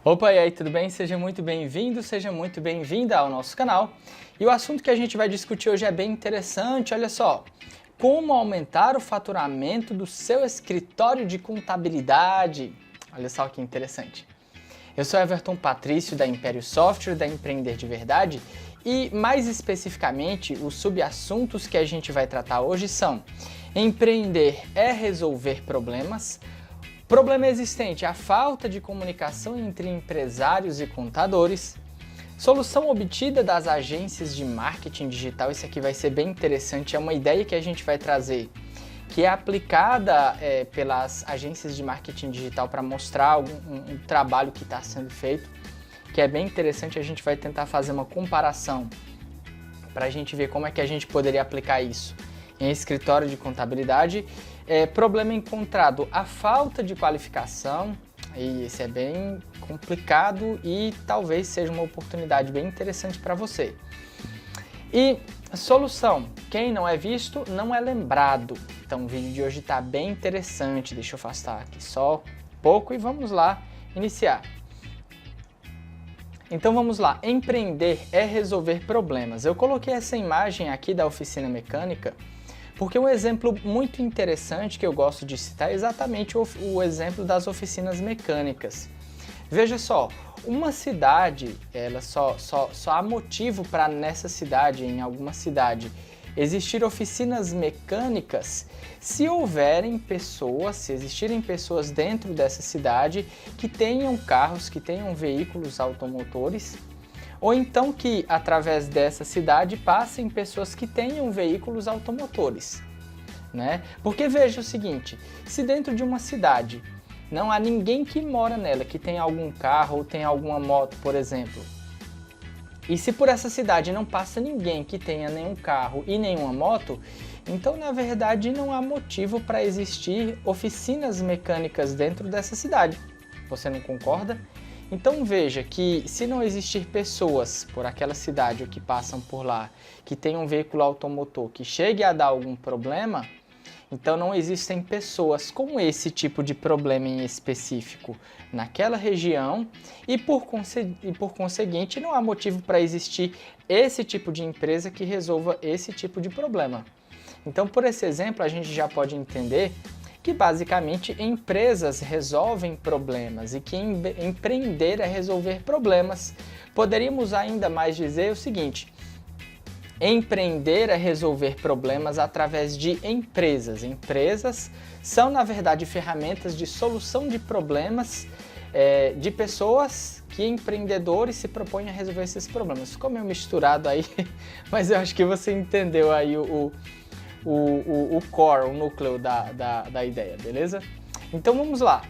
Opa, e aí, tudo bem? Seja muito bem-vindo, seja muito bem-vinda ao nosso canal. E o assunto que a gente vai discutir hoje é bem interessante, olha só. Como aumentar o faturamento do seu escritório de contabilidade? Olha só que interessante. Eu sou Everton Patrício da Império Software, da Empreender de Verdade, e mais especificamente os subassuntos que a gente vai tratar hoje são: empreender é resolver problemas. Problema existente, a falta de comunicação entre empresários e contadores. Solução obtida das agências de marketing digital, isso aqui vai ser bem interessante, é uma ideia que a gente vai trazer, que é aplicada pelas agências de marketing digital para mostrar um trabalho que está sendo feito, que é bem interessante. A gente vai tentar fazer uma comparação para a gente ver como é que a gente poderia aplicar isso em escritório de contabilidade. Problema encontrado, a falta de qualificação, e esse é bem complicado e talvez seja uma oportunidade bem interessante para você. E solução, quem não é visto não é lembrado. Então o vídeo de hoje está bem interessante, deixa eu afastar aqui só um pouco e vamos lá iniciar. Então vamos lá, empreender é resolver problemas. Eu coloquei essa imagem aqui da oficina mecânica porque um exemplo muito interessante que eu gosto de citar é exatamente o exemplo das oficinas mecânicas. Veja só, uma cidade, ela só há motivo para nessa cidade, em alguma cidade, existir oficinas mecânicas se existirem pessoas dentro dessa cidade que tenham carros, que tenham veículos automotores, ou então que, através dessa cidade, passem pessoas que tenham veículos automotores, né? Porque veja o seguinte, se dentro de uma cidade não há ninguém que mora nela, que tem algum carro ou tem alguma moto, por exemplo, e se por essa cidade não passa ninguém que tenha nenhum carro e nenhuma moto, então, na verdade, não há motivo para existir oficinas mecânicas dentro dessa cidade. Você não concorda? Então veja que se não existir pessoas por aquela cidade ou que passam por lá, que tenham um veículo automotor que chegue a dar algum problema, então não existem pessoas com esse tipo de problema em específico naquela região e por conseguinte não há motivo para existir esse tipo de empresa que resolva esse tipo de problema. Então, por esse exemplo, a gente já pode entender que basicamente empresas resolvem problemas e que empreender é resolver problemas. Poderíamos ainda mais dizer o seguinte: empreender é resolver problemas através de empresas. Empresas são, na verdade, ferramentas de solução de problemas de pessoas que empreendedores se propõem a resolver esses problemas. Ficou meio misturado aí, mas eu acho que você entendeu aí o core, o núcleo da ideia, beleza? Então vamos lá.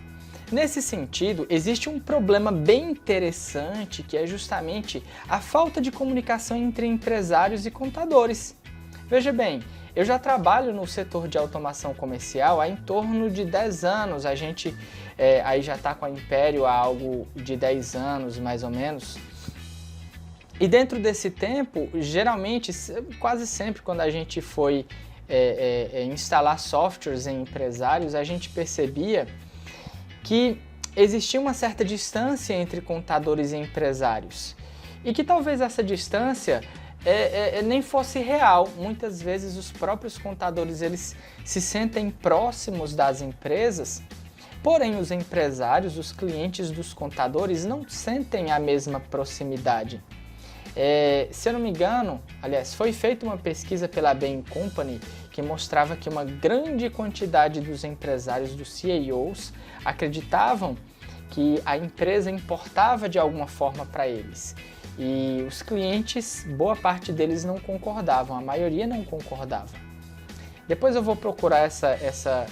Nesse sentido, existe um problema bem interessante que é justamente a falta de comunicação entre empresários e contadores. Veja bem, eu já trabalho no setor de automação comercial há em torno de 10 anos, a gente aí já está com a Império há algo de 10 anos mais ou menos. E dentro desse tempo, geralmente, quase sempre quando a gente foi instalar softwares em empresários, a gente percebia que existia uma certa distância entre contadores e empresários e que talvez essa distância nem fosse real. Muitas vezes os próprios contadores eles se sentem próximos das empresas, porém os empresários, os clientes dos contadores não sentem a mesma proximidade. Se eu não me engano, aliás, foi feita uma pesquisa pela Bain Company que mostrava que uma grande quantidade dos empresários, dos CEOs, acreditavam que a empresa importava de alguma forma para eles. E os clientes, boa parte deles não concordavam, a maioria não concordava. Depois eu vou procurar essa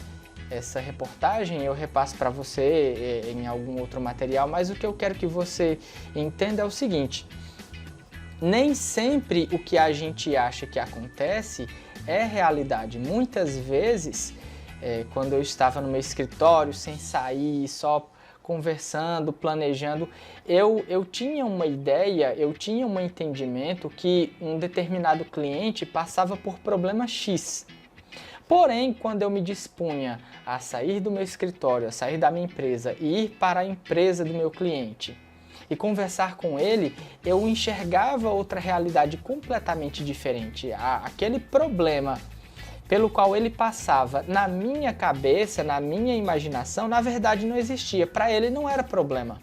reportagem, eu repasso para você em algum outro material, mas o que eu quero que você entenda é o seguinte: nem sempre o que a gente acha que acontece é realidade. Muitas vezes, quando eu estava no meu escritório, sem sair, só conversando, planejando, eu tinha uma ideia, eu tinha um entendimento que um determinado cliente passava por problema X. Porém, quando eu me dispunha a sair do meu escritório, a sair da minha empresa e ir para a empresa do meu cliente, e conversar com ele, eu enxergava outra realidade completamente diferente. Aquele problema pelo qual ele passava na minha cabeça, na minha imaginação, na verdade não existia. Para ele não era problema.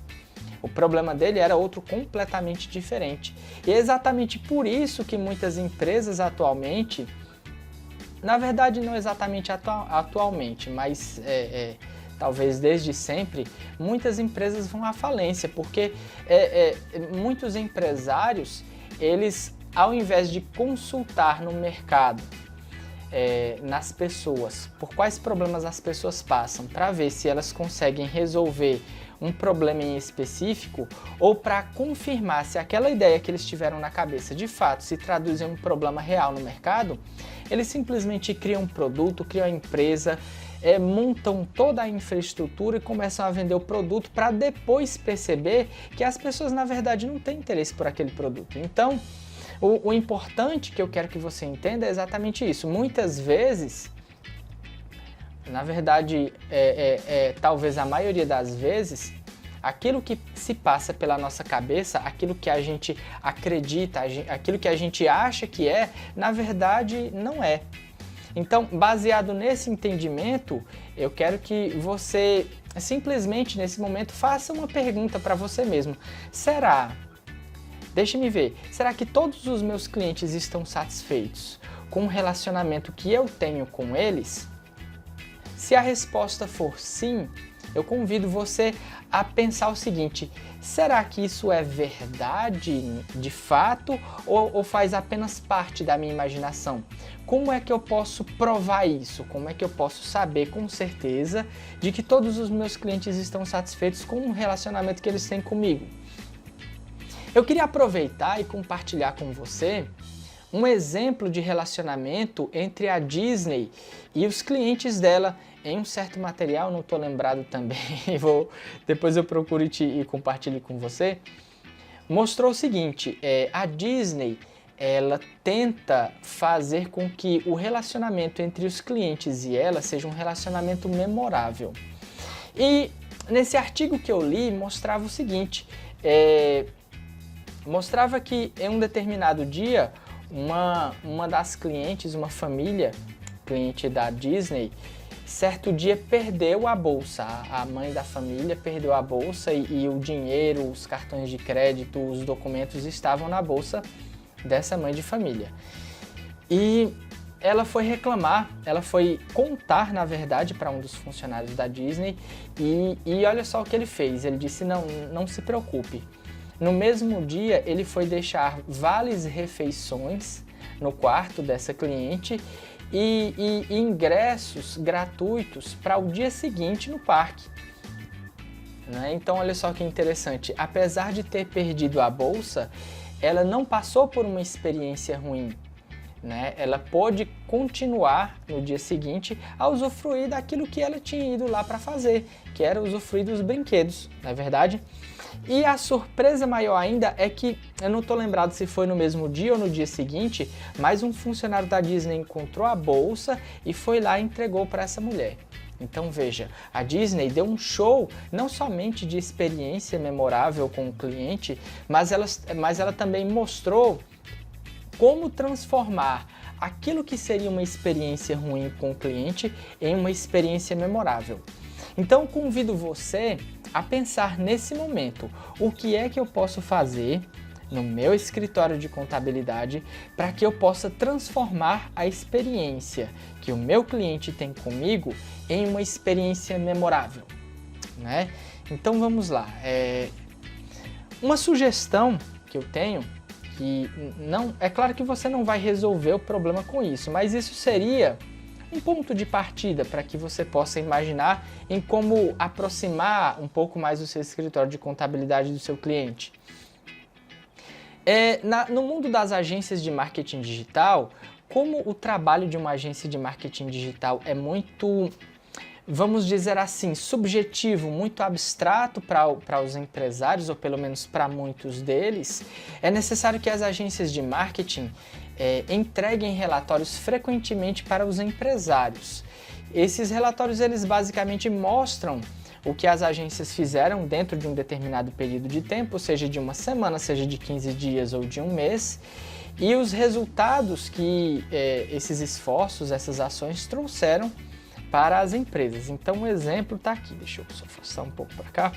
O problema dele era outro completamente diferente. E é exatamente por isso que muitas empresas atualmente, na verdade não exatamente atualmente, mas talvez desde sempre, muitas empresas vão à falência, porque muitos empresários, eles, ao invés de consultar no mercado, nas pessoas, por quais problemas as pessoas passam, para ver se elas conseguem resolver um problema em específico, ou para confirmar se aquela ideia que eles tiveram na cabeça de fato se traduz em um problema real no mercado, eles simplesmente criam um produto, criam a empresa, montam toda a infraestrutura e começam a vender o produto para depois perceber que as pessoas na verdade não têm interesse por aquele produto. Então, o importante que eu quero que você entenda é exatamente isso. Muitas vezes, na verdade, talvez a maioria das vezes, aquilo que se passa pela nossa cabeça, aquilo que a gente acredita, aquilo que a gente acha que na verdade não é. Então, baseado nesse entendimento, eu quero que você simplesmente nesse momento faça uma pergunta para você mesmo. Deixe-me ver, será que todos os meus clientes estão satisfeitos com o relacionamento que eu tenho com eles? Se a resposta for sim, eu convido você a pensar o seguinte: será que isso é verdade de fato ou faz apenas parte da minha imaginação? Como é que eu posso provar isso? Como é que eu posso saber com certeza de que todos os meus clientes estão satisfeitos com o relacionamento que eles têm comigo? Eu queria aproveitar e compartilhar com você um exemplo de relacionamento entre a Disney e os clientes dela em um certo material, não estou lembrado também, depois eu procuro e compartilho com você. Mostrou o seguinte, a Disney, ela tenta fazer com que o relacionamento entre os clientes e ela seja um relacionamento memorável. E nesse artigo que eu li, mostrava o seguinte, mostrava que em um determinado dia, uma das clientes, uma família, cliente da Disney, certo dia perdeu a bolsa. A mãe da família perdeu a bolsa e o dinheiro, os cartões de crédito, os documentos estavam na bolsa dessa mãe de família. E ela foi reclamar, ela foi contar, na verdade, para um dos funcionários da Disney e olha só o que ele fez. Ele disse, não se preocupe. No mesmo dia, ele foi deixar vales refeições no quarto dessa cliente e ingressos gratuitos para o dia seguinte no parque. Né? Então, olha só que interessante. Apesar de ter perdido a bolsa, ela não passou por uma experiência ruim. Né? Ela pôde continuar no dia seguinte a usufruir daquilo que ela tinha ido lá para fazer, que era usufruir dos brinquedos, não é verdade? E a surpresa maior ainda é que, eu não estou lembrado se foi no mesmo dia ou no dia seguinte, mas um funcionário da Disney encontrou a bolsa e foi lá e entregou para essa mulher. Então veja, a Disney deu um show não somente de experiência memorável com o cliente, mas ela também mostrou como transformar aquilo que seria uma experiência ruim com o cliente em uma experiência memorável. Então convido você a pensar nesse momento, o que é que eu posso fazer no meu escritório de contabilidade para que eu possa transformar a experiência que o meu cliente tem comigo em uma experiência memorável, né? Então vamos lá, uma sugestão que eu tenho, que não, é claro que você não vai resolver o problema com isso, mas isso seria um ponto de partida para que você possa imaginar em como aproximar um pouco mais o seu escritório de contabilidade do seu cliente. No mundo das agências de marketing digital, como o trabalho de uma agência de marketing digital é muito, vamos dizer assim, subjetivo, muito abstrato para os empresários, ou pelo menos para muitos deles, é necessário que as agências de marketing entreguem relatórios frequentemente para os empresários. Esses relatórios, eles basicamente mostram o que as agências fizeram dentro de um determinado período de tempo, seja de uma semana, seja de 15 dias ou de um mês, e os resultados que esses esforços, essas ações trouxeram para as empresas. Então, um exemplo está aqui, deixa eu só forçar um pouco para cá.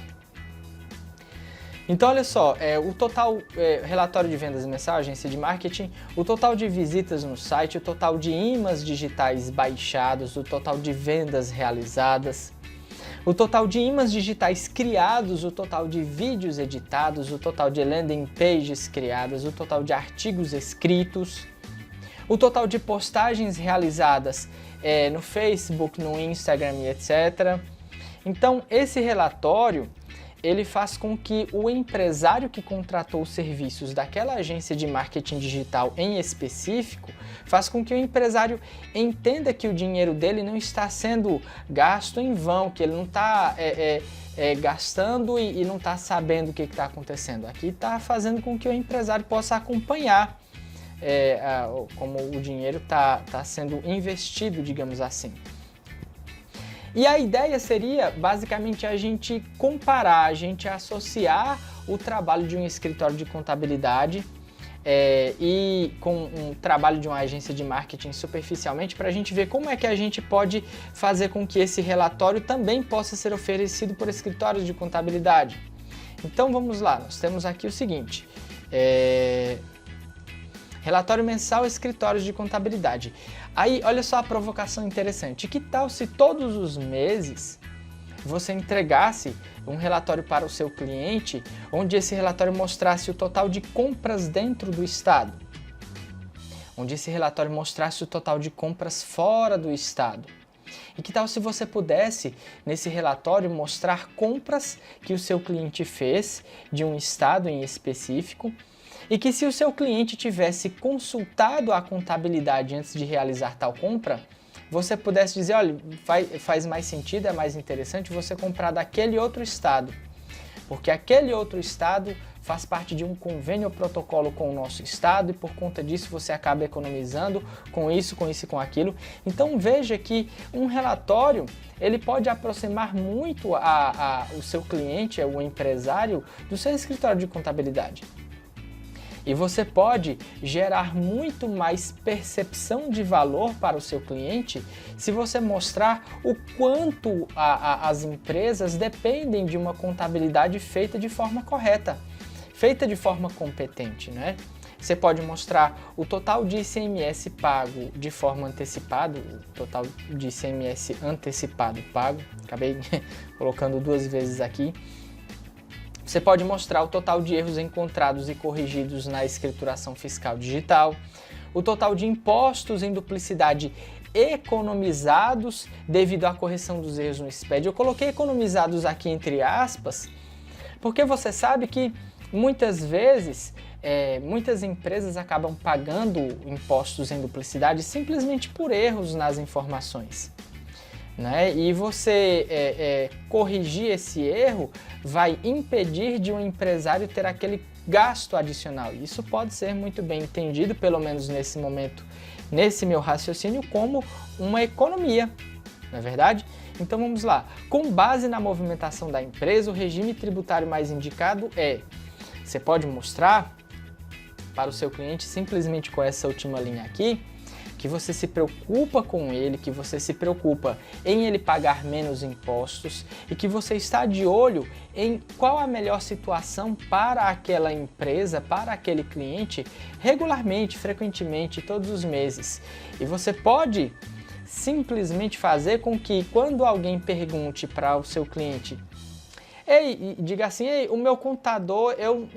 Então, olha só, o total relatório de vendas mensal, agência de marketing, o total de visitas no site, o total de imãs digitais baixados, o total de vendas realizadas, o total de imãs digitais criados, o total de vídeos editados, o total de landing pages criadas, o total de artigos escritos, o total de postagens realizadas no Facebook, no Instagram e etc. Então, esse relatório ele faz com que o empresário que contratou os serviços daquela agência de marketing digital em específico, faz com que o empresário entenda que o dinheiro dele não está sendo gasto em vão, que ele não está gastando e não está sabendo o que está acontecendo. Aqui está fazendo com que o empresário possa acompanhar como o dinheiro está sendo investido, digamos assim. E a ideia seria, basicamente, a gente comparar, a gente associar o trabalho de um escritório de contabilidade e com um trabalho de uma agência de marketing superficialmente, para a gente ver como é que a gente pode fazer com que esse relatório também possa ser oferecido por escritórios de contabilidade. Então vamos lá, nós temos aqui o seguinte, relatório mensal escritórios de contabilidade. Aí, olha só a provocação interessante. Que tal se todos os meses você entregasse um relatório para o seu cliente, onde esse relatório mostrasse o total de compras dentro do estado? Onde esse relatório mostrasse o total de compras fora do estado? E que tal se você pudesse, nesse relatório, mostrar compras que o seu cliente fez de um estado em específico, e que se o seu cliente tivesse consultado a contabilidade antes de realizar tal compra, você pudesse dizer, olha, faz mais sentido, é mais interessante você comprar daquele outro estado, porque aquele outro estado faz parte de um convênio ou protocolo com o nosso estado e por conta disso você acaba economizando com isso e com aquilo. Então veja que um relatório ele pode aproximar muito o seu cliente, o empresário, do seu escritório de contabilidade. E você pode gerar muito mais percepção de valor para o seu cliente se você mostrar o quanto as empresas dependem de uma contabilidade feita de forma correta, feita de forma competente, né? Você pode mostrar o total de ICMS pago de forma antecipada, o total de ICMS antecipado pago, acabei colocando duas vezes aqui. Você pode mostrar o total de erros encontrados e corrigidos na escrituração fiscal digital, o total de impostos em duplicidade economizados devido à correção dos erros no SPED. Eu coloquei economizados aqui entre aspas, porque você sabe que muitas vezes muitas empresas acabam pagando impostos em duplicidade simplesmente por erros nas informações. Né? E você corrigir esse erro vai impedir de um empresário ter aquele gasto adicional. Isso pode ser muito bem entendido, pelo menos nesse momento, nesse meu raciocínio, como uma economia, não é verdade? Então vamos lá. Com base na movimentação da empresa, o regime tributário mais indicado você pode mostrar para o seu cliente simplesmente com essa última linha aqui, que você se preocupa com ele, que você se preocupa em ele pagar menos impostos e que você está de olho em qual a melhor situação para aquela empresa, para aquele cliente, regularmente, frequentemente, todos os meses. E você pode simplesmente fazer com que quando alguém pergunte para o seu cliente, diga assim, o meu contador eu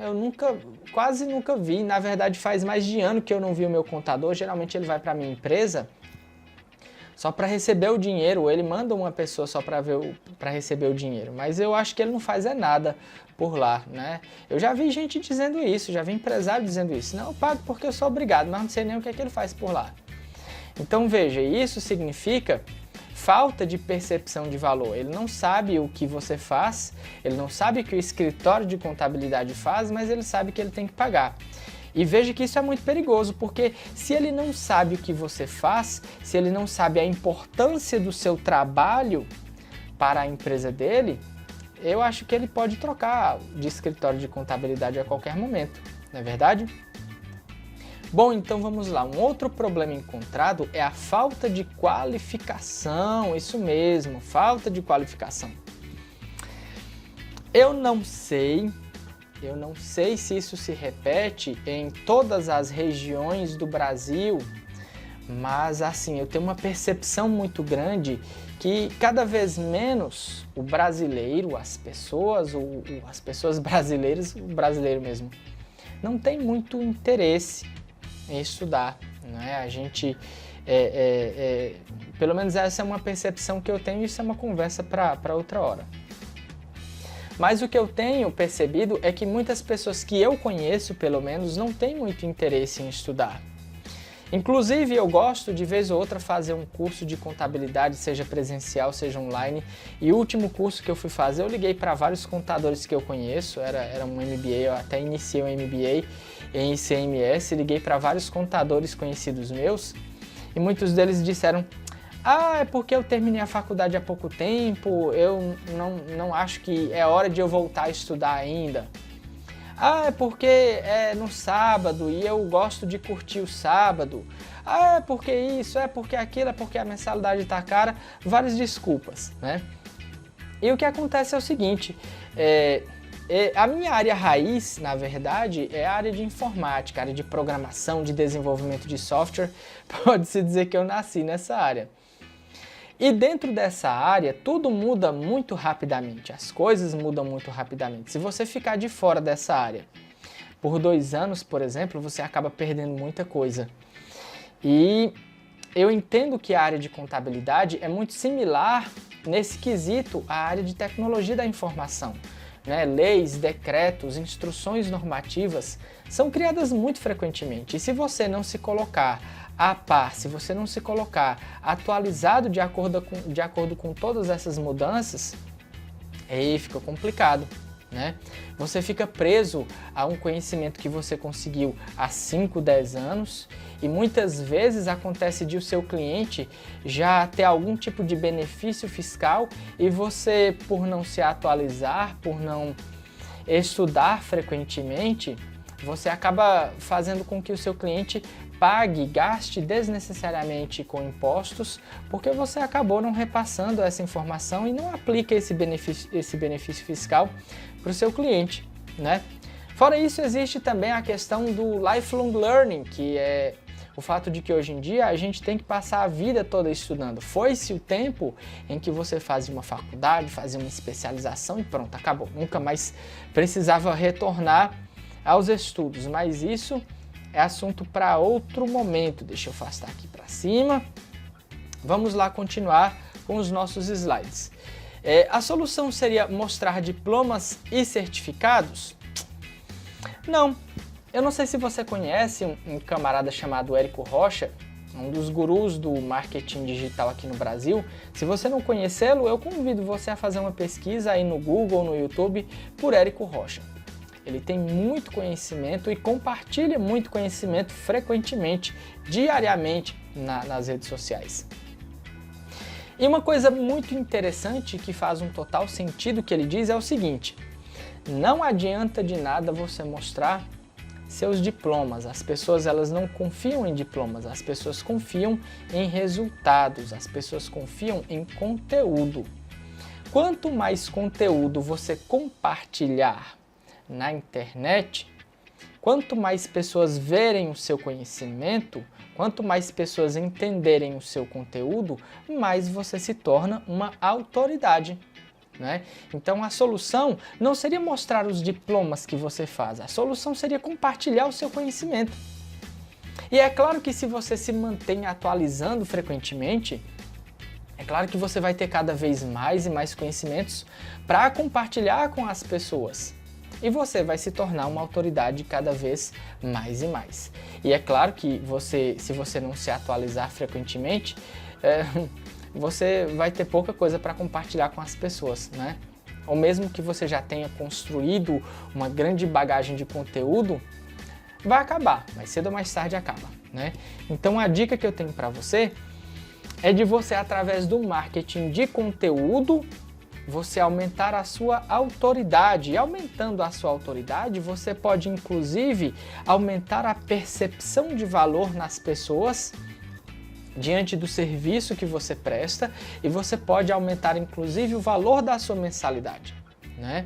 quase nunca vi, na verdade faz mais de ano que eu não vi o meu contador, geralmente ele vai para a minha empresa só para receber o dinheiro, ou ele manda uma pessoa só para receber o dinheiro, mas eu acho que ele não faz nada por lá, né? Eu já vi gente dizendo isso, já vi empresário dizendo isso, não, eu pago porque eu sou obrigado, mas não sei nem o que ele faz por lá. Então veja, isso significa falta de percepção de valor. Ele não sabe o que você faz, ele não sabe o que o escritório de contabilidade faz, mas ele sabe que ele tem que pagar. E veja que isso é muito perigoso, porque se ele não sabe o que você faz, se ele não sabe a importância do seu trabalho para a empresa dele, eu acho que ele pode trocar de escritório de contabilidade a qualquer momento, não é verdade? Bom, então vamos lá. Um outro problema encontrado é a falta de qualificação. Isso mesmo, falta de qualificação. Eu não sei se isso se repete em todas as regiões do Brasil, mas assim, eu tenho uma percepção muito grande que cada vez menos o brasileiro, as pessoas brasileiras, o brasileiro mesmo, não tem muito interesse em estudar, né? A gente, pelo menos essa é uma percepção que eu tenho, isso é uma conversa para outra hora. Mas o que eu tenho percebido é que muitas pessoas que eu conheço, pelo menos, não têm muito interesse em estudar. Inclusive, eu gosto de vez ou outra fazer um curso de contabilidade, seja presencial, seja online. E o último curso que eu fui fazer, eu liguei para vários contadores que eu conheço, era um MBA, eu até iniciei um MBA em ICMS, liguei para vários contadores conhecidos meus e muitos deles disseram: ah, é porque eu terminei a faculdade há pouco tempo, eu não acho que é hora de eu voltar a estudar ainda. Ah, é porque é no sábado e eu gosto de curtir o sábado. Ah, é porque isso, é porque aquilo, é porque a mensalidade está cara. Várias desculpas, né? E o que acontece é o seguinte, a minha área raiz, na verdade, é a área de informática, a área de programação, de desenvolvimento de software. Pode-se dizer que eu nasci nessa área. E dentro dessa área, tudo muda muito rapidamente, as coisas mudam muito rapidamente. Se você ficar de fora dessa área por 2 anos, por exemplo, você acaba perdendo muita coisa. E eu entendo que a área de contabilidade é muito similar nesse quesito à área de tecnologia da informação, né? Leis, decretos, instruções normativas são criadas muito frequentemente. E se você não se colocar a par, se você não se colocar atualizado de acordo com todas essas mudanças, aí fica complicado, né? Você fica preso a um conhecimento que você conseguiu há 5, 10 anos e muitas vezes acontece de o seu cliente já ter algum tipo de benefício fiscal e você, por não se atualizar, por não estudar frequentemente, você acaba fazendo com que o seu cliente gaste desnecessariamente com impostos, porque você acabou não repassando essa informação e não aplica esse benefício fiscal para o seu cliente, né? Fora isso, existe também a questão do lifelong learning, que é o fato de que hoje em dia a gente tem que passar a vida toda estudando. Foi-se o tempo em que você fazia uma faculdade, fazia uma especialização e pronto, acabou. Nunca mais precisava retornar aos estudos, mas isso é assunto para outro momento. Deixa eu afastar aqui para cima. Vamos lá continuar com os nossos slides. A solução seria mostrar diplomas e certificados? Não. Eu não sei se você conhece um camarada chamado Érico Rocha, um dos gurus do marketing digital aqui no Brasil. Se você não conhecê-lo, eu convido você a fazer uma pesquisa aí no Google, no YouTube, por Érico Rocha. Ele tem muito conhecimento e compartilha muito conhecimento frequentemente, diariamente nas redes sociais. E uma coisa muito interessante que faz um total sentido que ele diz é o seguinte: não adianta de nada você mostrar seus diplomas. As pessoas elas não confiam em diplomas, as pessoas confiam em resultados, as pessoas confiam em conteúdo. Quanto mais conteúdo você compartilhar na internet, quanto mais pessoas verem o seu conhecimento, quanto mais pessoas entenderem o seu conteúdo, mais você se torna uma autoridade, né? Então a solução não seria mostrar os diplomas que você faz, a solução seria compartilhar o seu conhecimento. E é claro que se você se mantém atualizando frequentemente, é claro que você vai ter cada vez mais e mais conhecimentos para compartilhar com as pessoas. E você vai se tornar uma autoridade cada vez mais e mais. E é claro que se você não se atualizar frequentemente, você vai ter pouca coisa para compartilhar com as pessoas, né? Ou mesmo que você já tenha construído uma grande bagagem de conteúdo, vai acabar, mais cedo ou mais tarde acaba, né? Então a dica que eu tenho para você é de você, através do marketing de conteúdo, você aumentar a sua autoridade. E aumentando a sua autoridade, você pode inclusive aumentar a percepção de valor nas pessoas diante do serviço que você presta, e você pode aumentar inclusive o valor da sua mensalidade, né?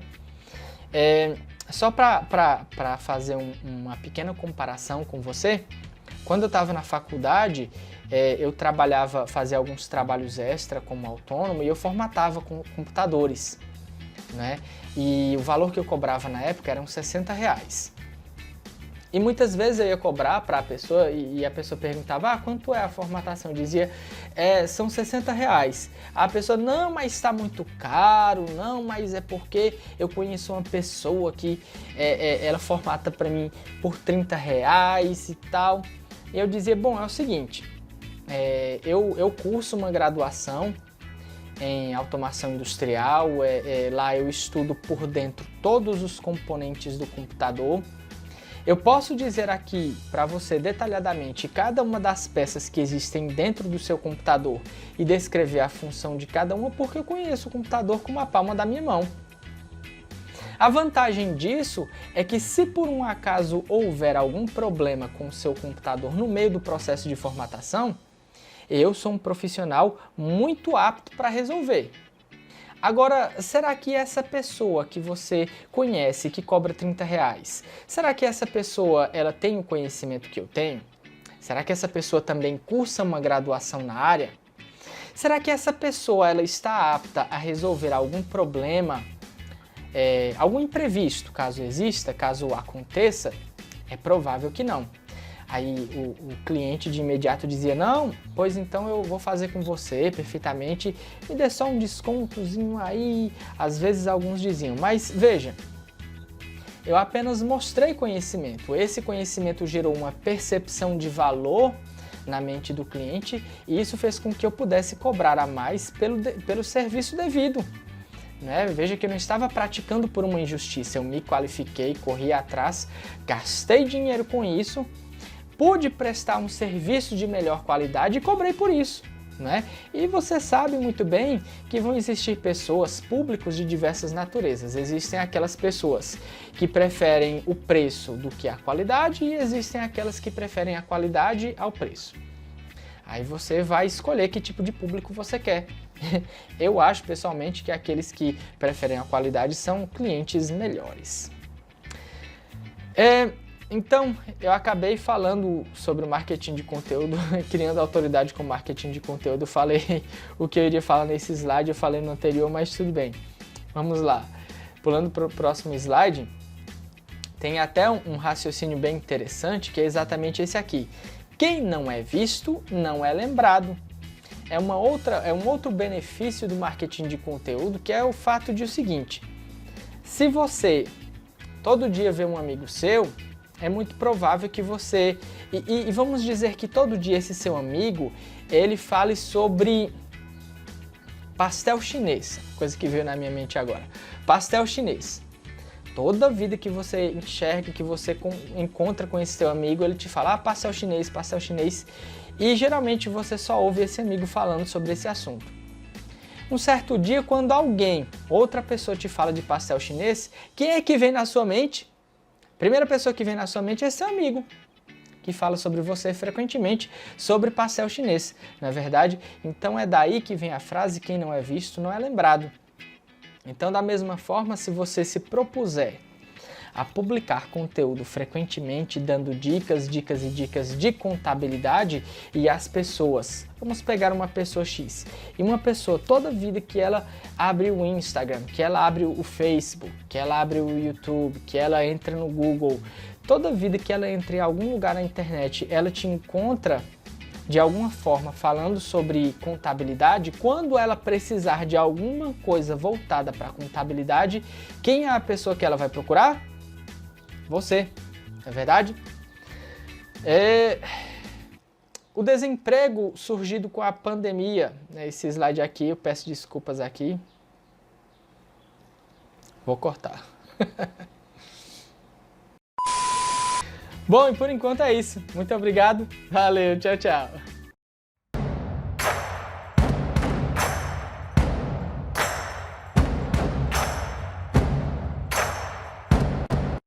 Só para fazer uma pequena comparação com você, quando eu estava na faculdade, eu fazia alguns trabalhos extra como autônomo e eu formatava com computadores, né? E o valor que eu cobrava na época eram R$60. E muitas vezes eu ia cobrar para a pessoa e a pessoa perguntava, quanto é a formatação? Eu dizia, são R$60. A pessoa, não, mas está muito caro, não, mas é porque eu conheço uma pessoa que ela formata para mim por R$30 e tal. E eu dizia, bom, é o seguinte, eu curso uma graduação em automação industrial, lá eu estudo por dentro todos os componentes do computador. Eu posso dizer aqui para você detalhadamente cada uma das peças que existem dentro do seu computador e descrever a função de cada uma porque eu conheço o computador como a palma da minha mão. A vantagem disso é que se por um acaso houver algum problema com o seu computador no meio do processo de formatação, eu sou um profissional muito apto para resolver. Agora, será que essa pessoa que você conhece, que cobra R$30, será que essa pessoa ela tem o conhecimento que eu tenho? Será que essa pessoa também cursa uma graduação na área? Será que essa pessoa ela está apta a resolver algum problema, algum imprevisto, caso exista, caso aconteça? É provável que não. Aí o cliente de imediato dizia, não, pois então eu vou fazer com você perfeitamente, me dê só um descontozinho aí. Às vezes alguns diziam, mas veja, eu apenas mostrei conhecimento. Esse conhecimento gerou uma percepção de valor na mente do cliente e isso fez com que eu pudesse cobrar a mais pelo serviço devido. Né? Veja que eu não estava praticando por uma injustiça, eu me qualifiquei, corri atrás, gastei dinheiro com isso, pude prestar um serviço de melhor qualidade e cobrei por isso, né? E você sabe muito bem que vão existir pessoas, públicos de diversas naturezas. Existem aquelas pessoas que preferem o preço do que a qualidade e existem aquelas que preferem a qualidade ao preço. Aí você vai escolher que tipo de público você quer. Eu acho pessoalmente que aqueles que preferem a qualidade são clientes melhores. Então, eu acabei falando sobre o marketing de conteúdo, criando autoridade com marketing de conteúdo. Eu falei o que eu iria falar nesse slide, eu falei no anterior, mas tudo bem. Vamos lá. Pulando para o próximo slide, tem até um raciocínio bem interessante, que é exatamente esse aqui. Quem não é visto, não é lembrado. É um outro benefício do marketing de conteúdo, que é o fato de o seguinte. Se você todo dia vê um amigo seu, é muito provável que você, e vamos dizer que todo dia esse seu amigo, ele fale sobre pastel chinês, coisa que veio na minha mente agora, pastel chinês. Toda vida que você enxerga, que você encontra com esse seu amigo, ele te fala, pastel chinês, e geralmente você só ouve esse amigo falando sobre esse assunto. Um certo dia, quando outra pessoa te fala de pastel chinês, quem é que vem na sua mente? Primeira pessoa que vem na sua mente é seu amigo, que fala sobre você frequentemente sobre pastel chinês, não é verdade? Então é daí que vem a frase, quem não é visto não é lembrado. Então da mesma forma, se você se propuser a publicar conteúdo frequentemente, dando dicas de contabilidade e as pessoas, vamos pegar uma pessoa X, e uma pessoa toda vida que ela abre o Instagram, que ela abre o Facebook, que ela abre o YouTube, que ela entra no Google, toda vida que ela entra em algum lugar na internet, ela te encontra de alguma forma falando sobre contabilidade, quando ela precisar de alguma coisa voltada para a contabilidade, quem é a pessoa que ela vai procurar? Você, não é verdade? O desemprego surgido com a pandemia, né? Esse slide aqui, eu peço desculpas aqui. Vou cortar. Bom, e por enquanto é isso. Muito obrigado. Valeu, tchau, tchau.